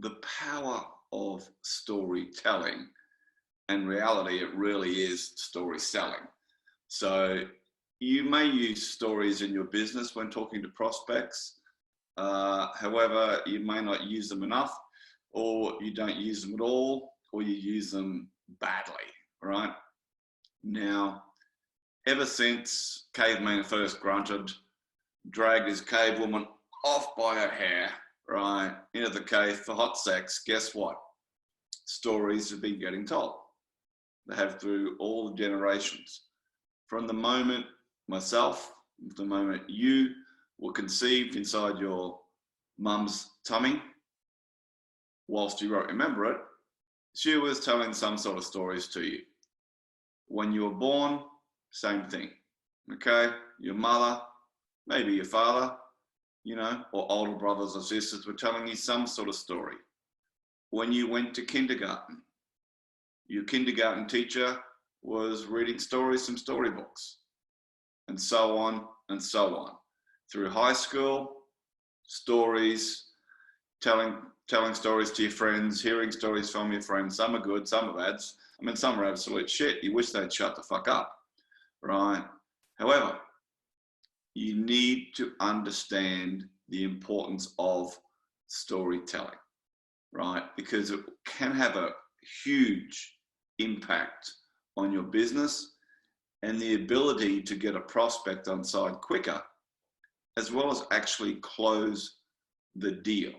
the power of storytelling. In reality, it really is story selling. So you may use stories in your business when talking to prospects. However, you may not use them enough, or you don't use them at all, or you use them badly, right? Now, ever since caveman first grunted, dragged his cave woman off by her hair, right, into the cave for hot sex, guess what? Stories have been getting told. They have through all the generations. From the moment myself, the moment you were conceived inside your mum's tummy, whilst you won't remember it, she was telling some sort of stories to you. When you were born, same thing, okay? Your mother, maybe your father, you know, or older brothers or sisters were telling you some sort of story. When you went to kindergarten, your kindergarten teacher was reading stories from storybooks, and so on and so on. Through high school, stories, telling stories to your friends, hearing stories from your friends. Some are good, some are bad. I mean, some are absolute shit. You wish they'd shut the fuck up, right? However, you need to understand the importance of storytelling, right? Because it can have a huge impact on your business and the ability to get a prospect on side quicker, as well as actually close the deal.